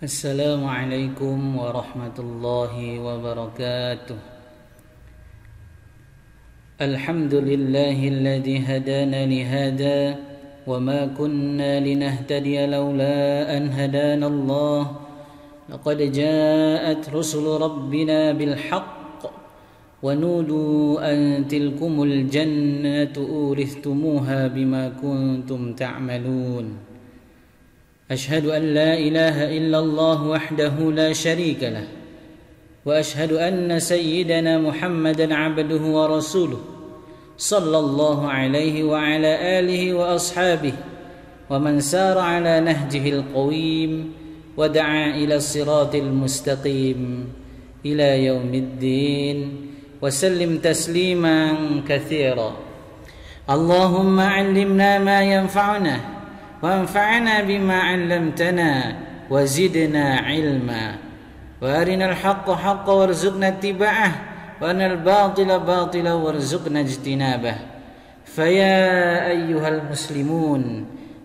السلام عليكم ورحمة الله وبركاته. الحمد لله الذي هدانا لهذا وما كنا لنهتدي لولا أن هدانا الله لقد جاءت رسل ربنا بالحق ونودوا أن تلكم الجنة أورثتموها بما كنتم تعملون. أشهد أن لا إله إلا الله وحده لا شريك له وأشهد أن سيدنا محمدا عبده ورسوله صلى الله عليه وعلى آله وأصحابه ومن سار على نهجه القويم ودعا إلى الصراط المستقيم إلى يوم الدين وسلم تسليما كثيرا. اللهم علمنا ما ينفعنا وانفعنا بما علمتنا وزدنا علما وارنا الحق حقا وارزقنا اتباعه وارنا الباطل باطلا وارزقنا اجتنابه. فيا أيها المسلمون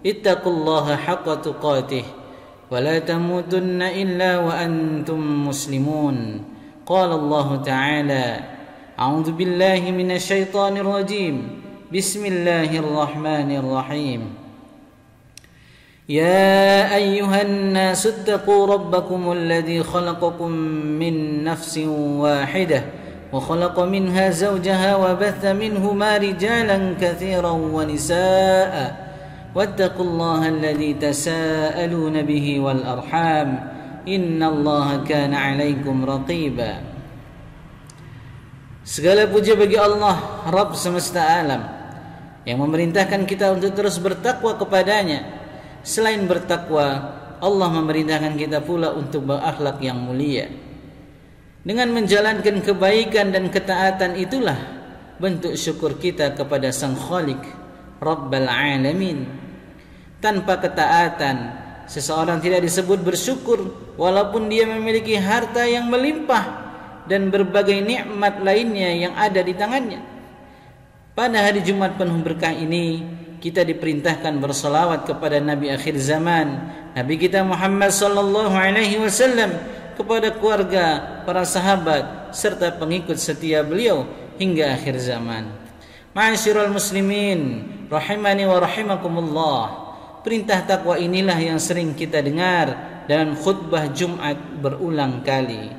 اتقوا الله حق تقاته ولا تموتن إلا وأنتم مسلمون. قال الله تعالى: أعوذ بالله من الشيطان الرجيم بسم الله الرحمن الرحيم. يا أيها الناس اتقوا ربكم الذي خلقكم من نفس واحدة وخلق منها زوجها وبث منهما رجالا كثيرا ونساء واتقوا الله الذي تساءلون به والأرحام إن الله كان عليكم رقيبا. Segala puja bagi Allah, Rabb semesta alam, yang memerintahkan kita untuk terus bertakwa kepadanya. Selain bertakwa, Allah memerintahkan kita pula untuk berakhlak yang mulia. Dengan menjalankan kebaikan dan ketaatan itulah bentuk syukur kita kepada Sang Khalik, Rabbal Alamin. Tanpa ketaatan, seseorang tidak disebut bersyukur walaupun dia memiliki harta yang melimpah dan berbagai nikmat lainnya yang ada di tangannya. Pada hari Jumat penuh berkah ini, kita diperintahkan bersalawat kepada Nabi akhir zaman, Nabi kita Muhammad sallallahu alaihi wasallam, kepada keluarga, para sahabat serta pengikut setia beliau hingga akhir zaman. Ma'asyiral muslimin rahimani wa rahimakumullah. Perintah takwa inilah yang sering kita dengar dalam khutbah Jumat berulang kali.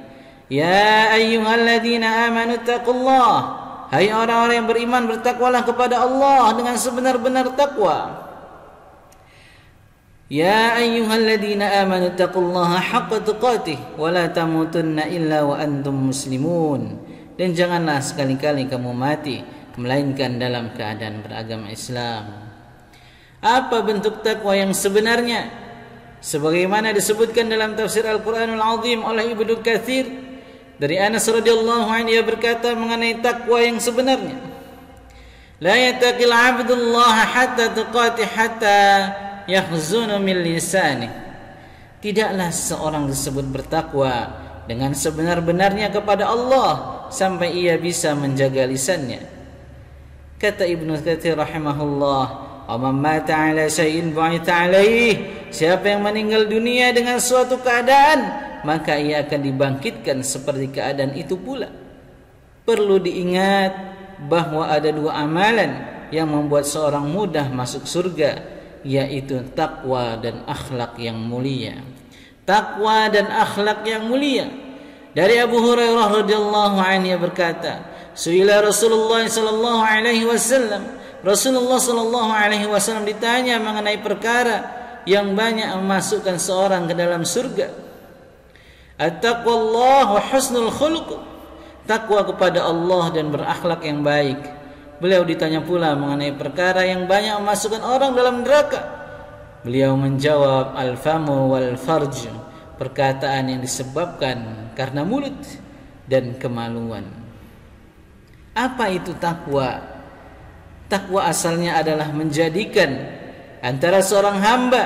Ya ayyuhalladzina amanu taqullah. Hai orang-orang yang beriman, bertakwalah kepada Allah dengan sebenar-benar takwa. Ya ayyuhalladzina amanu taqullaha haqqa tuqatih wa la tamutunna illa wa antum muslimun. Dan janganlah sekali-kali kamu mati melainkan dalam keadaan beragama Islam. Apa bentuk takwa yang sebenarnya? Sebagaimana disebutkan dalam tafsir Al-Qur'anul Azim oleh Ibnu Katsir, dari Anas radhiyallahu anhu, ia berkata mengenai takwa yang sebenarnya, la yattaqil 'abdullah hatta tuqati hatta yakhzunu min lisani. Tidaklah seorang disebut bertakwa dengan sebenar-benarnya kepada Allah sampai ia bisa menjaga lisannya. Kata Ibnu Katsir rahimahullah, "Amman mata 'ala syai'in bu'itha 'alaihi." Siapa yang meninggal dunia dengan suatu keadaan, maka ia akan dibangkitkan seperti keadaan itu pula. Perlu diingat bahwa ada dua amalan yang membuat seorang mudah masuk surga, yaitu takwa dan akhlak yang mulia. Takwa dan akhlak yang mulia. Dari Abu Hurairah radhiyallahu anhu berkata, "Su'ila Rasulullah sallallahu alaihi wasallam." Rasulullah sallallahu alaihi wasallam ditanya mengenai perkara yang banyak memasukkan seorang ke dalam surga. At-taqwallah wa husnul khuluq. Takwa kepada Allah dan berakhlak yang baik. Beliau ditanya pula mengenai perkara yang banyak memasukkan orang dalam neraka. Beliau menjawab, al-famu wal farj. Perkataan yang disebabkan karena mulut dan kemaluan. Apa itu takwa? Takwa asalnya adalah menjadikan antara seorang hamba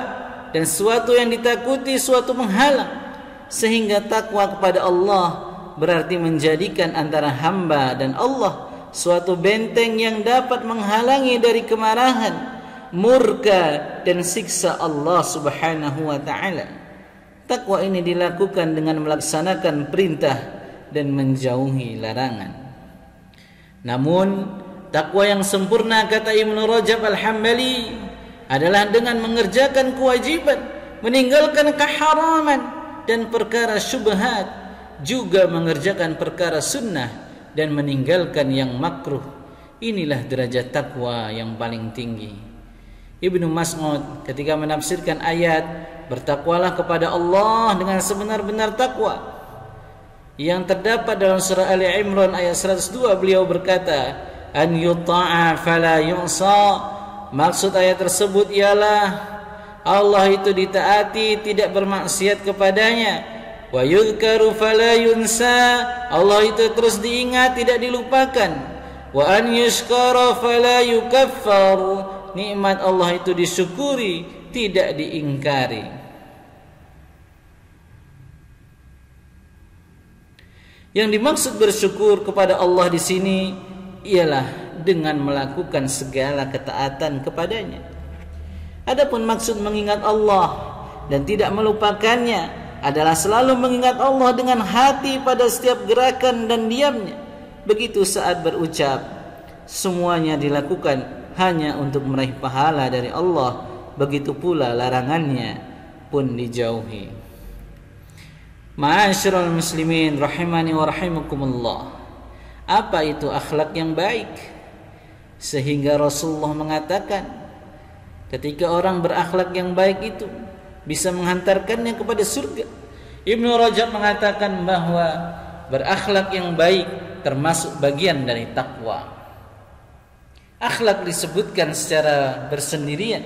dan sesuatu yang ditakuti suatu penghalang, sehingga takwa kepada Allah berarti menjadikan antara hamba dan Allah suatu benteng yang dapat menghalangi dari kemarahan, murka dan siksa Allah Subhanahu wa taala. Takwa ini dilakukan dengan melaksanakan perintah dan menjauhi larangan. Namun takwa yang sempurna, kata Ibnu Rajab Al-Hambali, adalah dengan mengerjakan kewajiban, meninggalkan keharaman dan perkara syubhat, juga mengerjakan perkara sunnah dan meninggalkan yang makruh. Inilah derajat takwa yang paling tinggi. Ibnu Mas'ud ketika menafsirkan ayat bertakwalah kepada Allah dengan sebenar-benar takwa yang terdapat dalam surah Ali Imran ayat 102, beliau berkata, an yuta'a fala yu'sa. Maksud ayat tersebut ialah Allah itu ditaati, tidak bermaksiat kepadanya. Wa yudhkaru fala yunsa. Allah itu terus diingat, tidak dilupakan. Wa an yushkara fala yukaffar. Nikmat Allah itu disyukuri, tidak diingkari. Yang dimaksud bersyukur kepada Allah di sini ialah dengan melakukan segala ketaatan kepadanya. Adapun maksud mengingat Allah dan tidak melupakannya adalah selalu mengingat Allah dengan hati pada setiap gerakan dan diamnya. Begitu saat berucap, semuanya dilakukan hanya untuk meraih pahala dari Allah. Begitu pula larangannya pun dijauhi. Ma'asyiral muslimin rahimani wa rahimakumullah. Apa itu akhlak yang baik? Sehingga Rasulullah mengatakan, ketika orang berakhlak yang baik itu bisa menghantarkannya kepada surga. Ibnu Rajab mengatakan bahwa berakhlak yang baik termasuk bagian dari takwa. Akhlak disebutkan secara bersendirian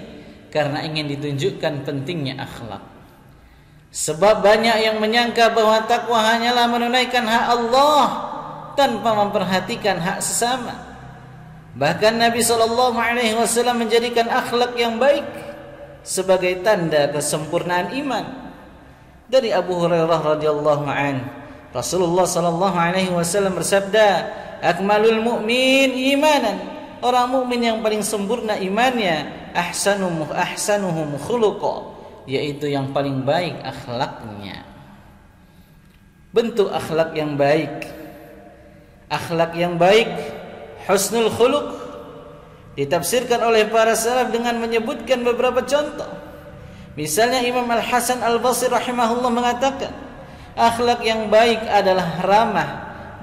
karena ingin ditunjukkan pentingnya akhlak. Sebab banyak yang menyangka bahwa takwa hanyalah menunaikan hak Allah tanpa memperhatikan hak sesama. Bahkan Nabi SAW menjadikan akhlak yang baik sebagai tanda kesempurnaan iman. Dari Abu Hurairah radhiyallahu anhu, Rasulullah SAW bersabda, akmalul mu'min imanan. Orang mukmin yang paling sempurna imannya, ahsanuhum khuluqa, yaitu yang paling baik akhlaknya. Bentuk akhlak yang baik, akhlak yang baik, husnul khuluq, ditafsirkan oleh para salaf dengan menyebutkan beberapa contoh. Misalnya Imam Al-Hasan Al-Basri rahimahullah mengatakan, akhlak yang baik adalah ramah,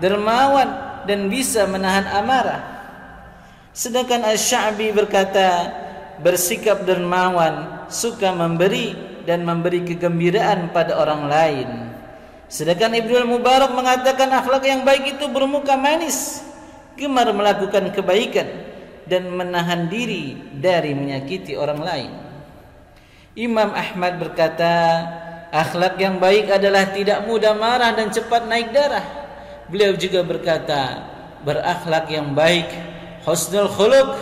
dermawan, dan bisa menahan amarah. Sedangkan Asy-Sya'bi berkata, bersikap dermawan, suka memberi dan memberi kegembiraan pada orang lain. Sedangkan Ibnu Mubarak mengatakan akhlak yang baik itu bermuka manis, gemar melakukan kebaikan dan menahan diri dari menyakiti orang lain. Imam Ahmad berkata, akhlak yang baik adalah tidak mudah marah dan cepat naik darah. Beliau juga berkata, berakhlak yang baik, husnul khuluq,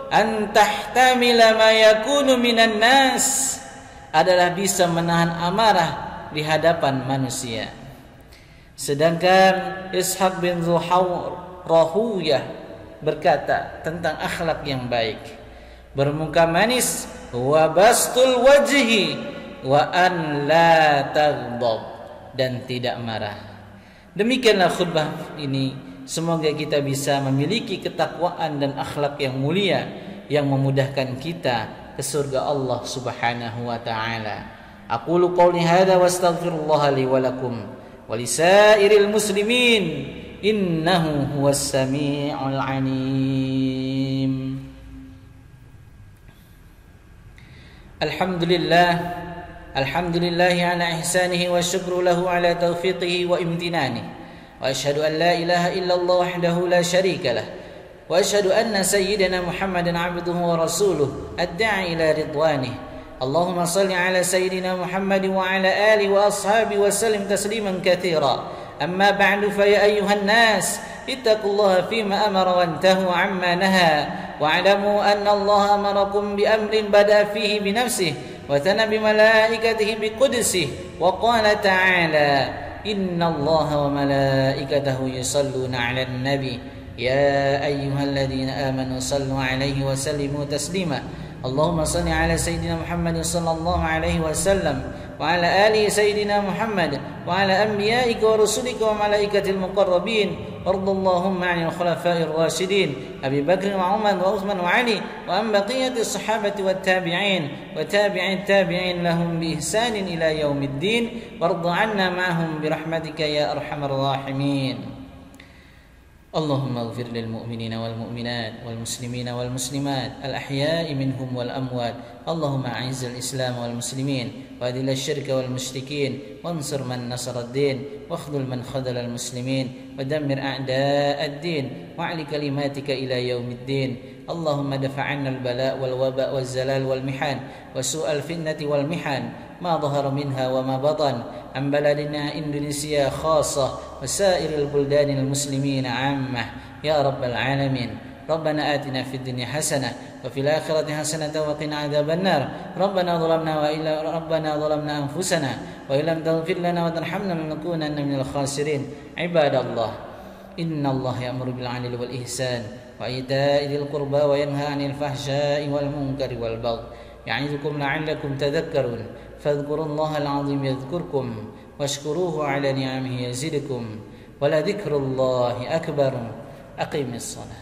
an tahtamila ma yakunu minan nas, adalah bisa menahan amarah di hadapan manusia. Sedangkan Ishaq bin Rahuyah berkata tentang akhlak yang baik, bermuka manis, wa bastul wajhi, wa an la taghdab, dan tidak marah. Demikianlah khutbah ini. Semoga kita bisa memiliki ketakwaan dan akhlak yang mulia yang memudahkan kita ke surga Allah Subhanahu wa taala. Aqulu qouli hadza wa astaghfirullah li wa lakum wa lisairil muslimin innahu huwas samiul alim. Alhamdulillah ala ihsanihi wa syukru lahu ala taufiqihi wa imtinanihi. وأشهد أن لا إله إلا الله وحده لا شريك له وأشهد أن سيدنا محمدا عبده ورسوله الداعي إلى رضوانه. اللهم صل على سيدنا محمد وعلى آله وأصحابه وسلم تسليما كثيرا. أما بعد فيا أيها الناس اتقوا الله فيما أمر وانتهوا عما نهى واعلموا أن الله أمركم بأمر بدأ فيه بنفسه وثنى بملائكته بقدسه وقال تعالى إن الله وملائكته يصلون على النبي يا أيها الذين آمنوا صلوا عليه وسلموا تسليما اللهم صل على سيدنا محمد صلى الله عليه وسلم وعلى آل سيدنا محمد وعلى أنبيائك ورسلك وملائكة المقربين. وارض اللهم عن الخلفاء الراشدين أبي بكر وعمر وعثمان وعلي وعن بقية الصحابة والتابعين وتابع التابعين لهم بإحسان إلى يوم الدين، وارض عنا معهم برحمتك يا أرحم الراحمين. اللهم اغفر للمؤمنين والمؤمنات والمسلمين والمسلمات الأحياء منهم والأموات. اللهم أعز الإسلام والمسلمين وأذل الشرك والمشركين وانصر من نصر الدين واخذل من خذل المسلمين ودمر أعداء الدين واعل كلماتك إلى يوم الدين. اللهم دفع عنا البلاء والوباء والزلال والمحن وسوء الفتنة والمحن ما ظهر منها وما بطن عن بلدنا إندونيسيا خاصة وسائر البلدان المسلمين عامة يا رب العالمين. ربنا آتنا في الدنيا حسنة وفي الآخرة حسنة وقنا عذاب النار. ربنا ظلمنا أنفسنا وإن لم تغفر لنا وترحمنا لنكونن من الخاسرين. عباد الله، إن الله يأمر بالعدل والإحسان وإيتاء ذي القربى وينهى عن الفحشاء والمنكر والبغي يعظكم لعلكم تذكرون. فاذكروا الله العظيم يذكركم واشكروه على نعمه يزدكم ولذكر الله أكبر. أقم الصلاة.